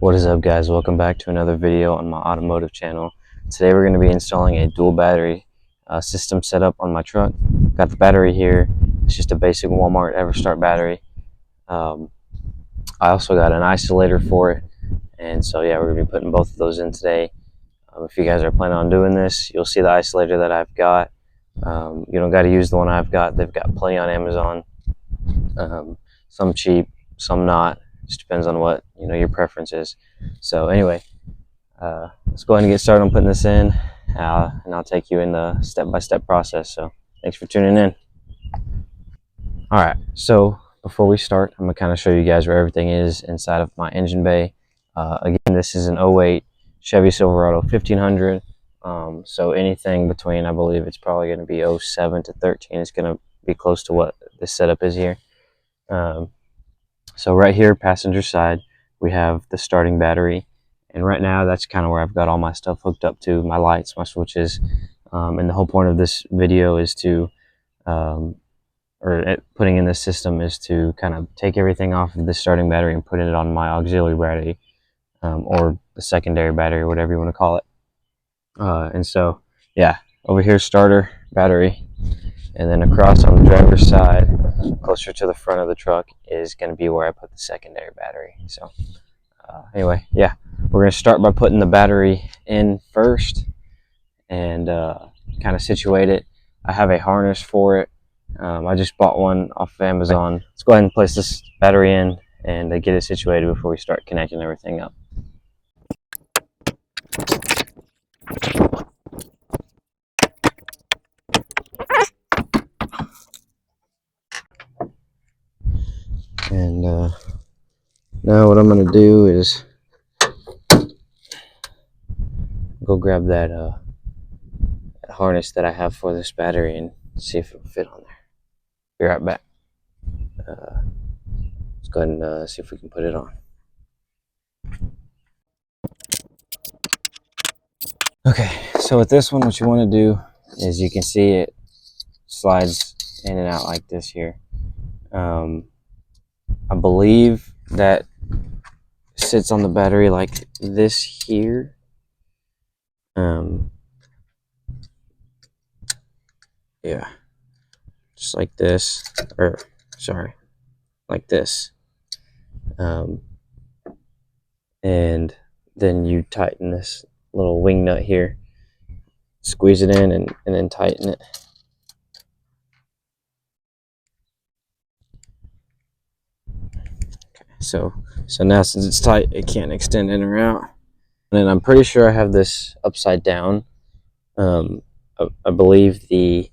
What is up, guys? Welcome back to another video on my automotive channel. Today we're going to be installing a dual battery system setup on my truck. Got the battery here. It's just a basic Walmart EverStart battery. I also got an isolator for it, and so yeah, we're going to be putting both of those in today. If you guys are planning on doing this, you'll see the isolator that I've got. You don't got to use the one I've got. They've got plenty on Amazon. Some cheap, some not. Just depends on what your preference is. So anyway, let's go ahead and get started on putting this in, and I'll take you in the step-by-step process. So thanks for tuning in. All right, so before we start, I'm gonna kind of show you guys where everything is inside of my engine bay. Again, this is an 08 Chevy Silverado 1500. So anything between, I believe it's probably going to be 07 to 13 is going to be close to what this setup is here. So right here, passenger side, we have the starting battery, and right now that's kind of where I've got all my stuff hooked up to, my lights, my switches, and the whole point of this video is to, putting in this system is to kind of take everything off of the starting battery and put it on my auxiliary battery, or the secondary battery, whatever you want to call it. And so, yeah, over here, starter battery. And then across on the driver's side, closer to the front of the truck, is going to be where I put the secondary battery. So anyway, yeah, we're going to start by putting the battery in first and kind of situate it. I have a harness for it. I just bought one off of Amazon. Let's go ahead and place this battery in and get it situated before we start connecting everything up. And now what I'm going to do is go grab that harness that I have for this battery and see if it will fit on there. Be right back. Let's go ahead and see if we can put it on. Okay, so with this one, what you want to do is, you can see it slides in and out like this here. I believe that sits on the battery like this here. Yeah, just like this, or sorry, like this. And then you tighten this little wing nut here, squeeze it in, and then tighten it. So now, since it's tight, it can't extend in or out. And I'm pretty sure I have this upside down. I believe the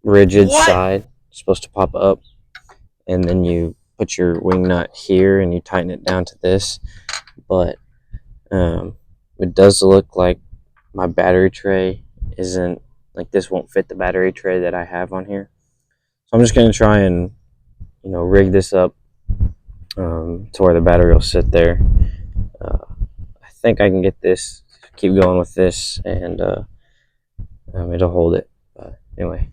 rigid side is supposed to pop up, and then you put your wing nut here and you tighten it down to this. But it does look like my battery tray isn't, like, this won't fit the battery tray that I have on here. So I'm just going to try and rig this up to where the battery will sit there. I think I can get this, keep going with this, and it'll hold it. But anyway.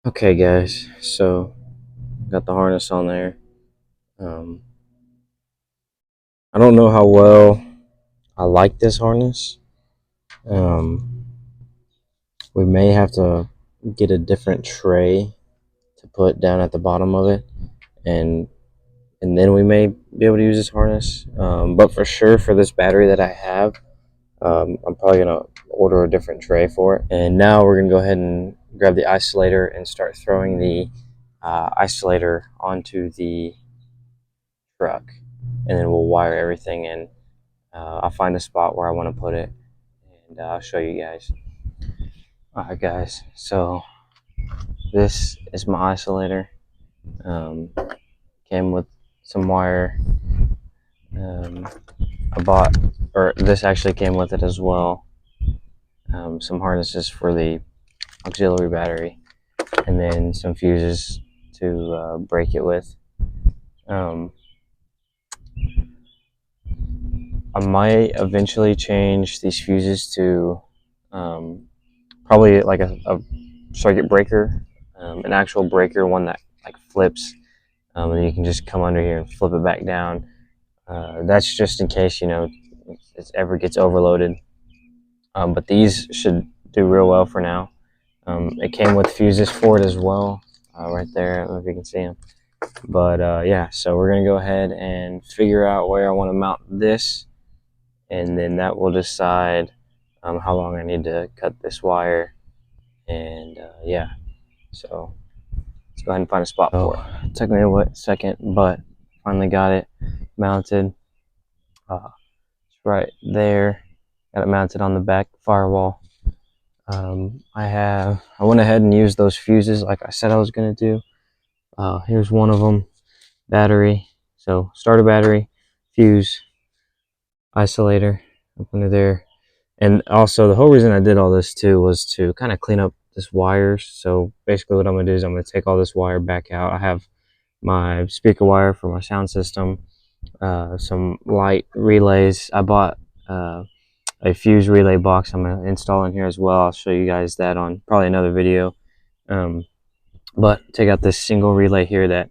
Okay, guys, so got the harness on there. I don't know how well I like this harness. We may have to get a different tray to put down at the bottom of it, and then we may be able to use this harness. But for sure, for this battery that I have, I'm probably gonna order a different tray for it. And now we're gonna go ahead and grab the isolator and start throwing the isolator onto the truck, and then we'll wire everything in. I'll find a spot where I want to put it, and I'll show you guys. Alright guys, so this is my isolator. Came with some wire. I bought, or this actually came with it as well, some harnesses for the auxiliary battery, and then some fuses to break it with. I might eventually change these fuses to probably like a circuit breaker, an actual breaker, one that like flips, and you can just come under here and flip it back down. That's just in case, you know, it ever gets overloaded. But these should do real well for now. It came with fuses for it as well, right there. I don't know if you can see them. But yeah, so we're gonna go ahead and figure out where I want to mount this, and then that will decide how long I need to cut this wire. And yeah, so let's go ahead and find a spot for it. It took me a second, but finally got it mounted. It's right there. Got it mounted on the back firewall. I went ahead and used those fuses like I said I was gonna do. Here's one of them. Battery. So starter battery, fuse, isolator up under there. And also the whole reason I did all this too was to kind of clean up this wires. So basically what I'm gonna do is I'm gonna take all this wire back out. I have my speaker wire for my sound system, some light relays. I bought a fuse relay box I'm gonna install in here as well. I'll show you guys that on probably another video. But take out this single relay here that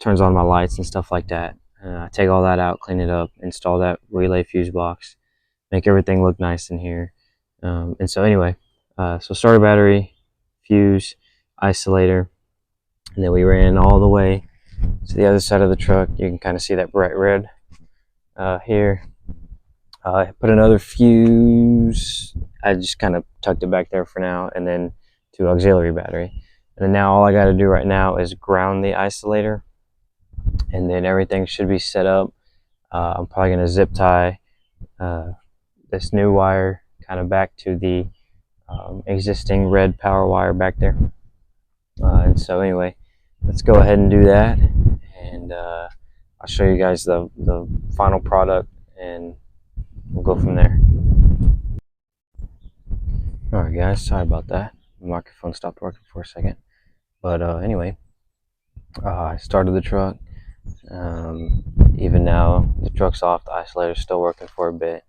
turns on my lights and stuff like that. Take all that out, clean it up, install that relay fuse box, make everything look nice in here. And so anyway, so starter battery, fuse, isolator, and then we ran all the way to the other side of the truck. You can kind of see that bright red here. Put another fuse. I just kind of tucked it back there for now, and then to auxiliary battery. And then now all I got to do right now is ground the isolator, and then everything should be set up. I'm probably going to zip tie this new wire kind of back to the existing red power wire back there. And so anyway, let's go ahead and do that, and I'll show you guys the final product, and we'll go from there. Alright guys, sorry about that. The microphone stopped working for a second. But anyway, I started the truck. Even now, the truck's off, the isolator's still working for a bit.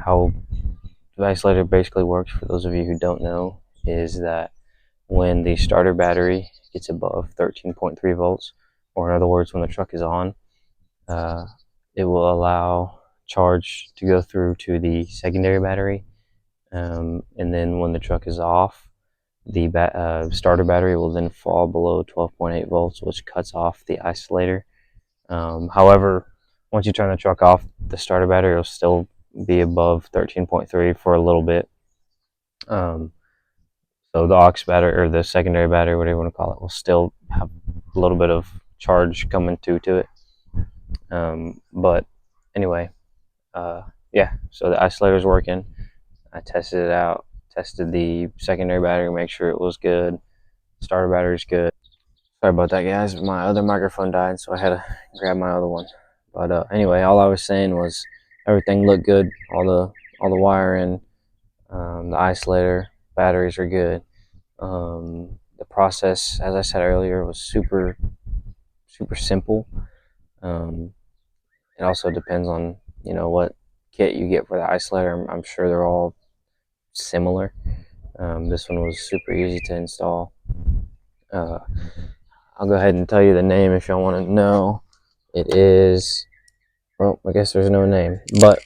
How the isolator basically works, for those of you who don't know, is that when the starter battery gets above 13.3 volts, or in other words, when the truck is on, it will allow charge to go through to the secondary battery. And then when the truck is off, the starter battery will then fall below 12.8 volts, which cuts off the isolator. However, once you turn the truck off, the starter battery will still be above 13.3 for a little bit. So the aux battery, or the secondary battery, whatever you want to call it, will still have a little bit of charge coming to it. But anyway, yeah, so the isolator is working. I tested it out, tested the secondary battery, make sure it was good. Starter battery's good. Sorry about that, guys. My other microphone died, so I had to grab my other one. But anyway, all I was saying was everything looked good. All the wiring, the isolator, batteries are good. The process, as I said earlier, was super simple. It also depends on, you know, what kit you get for the isolator. I'm sure they're all similar. This one was super easy to install. I'll go ahead and tell you the name if y'all want to know. It is, well, I guess there's no name, but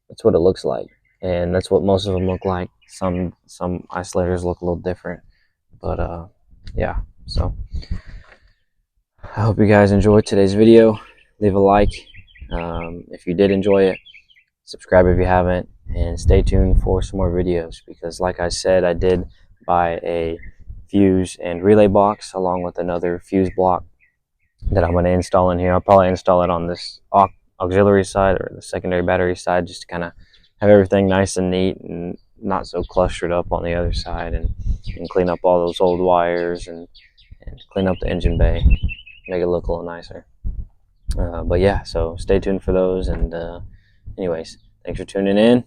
that's what it looks like, and that's what most of them look like. Some isolators look a little different, but yeah. So I hope you guys enjoyed today's video. Leave a like if you did enjoy it. Subscribe if you haven't. and stay tuned for some more videos, because like I said, I did buy a fuse and relay box along with another fuse block that I'm going to install in here. I'll probably install it on this auxiliary side or the secondary battery side, just to kind of have everything nice and neat and not so clustered up on the other side, and clean up all those old wires and clean up the engine bay, make it look a little nicer. But yeah, so stay tuned for those, and anyways, thanks for tuning in.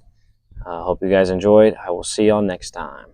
Hope you guys enjoyed. I will see y'all next time.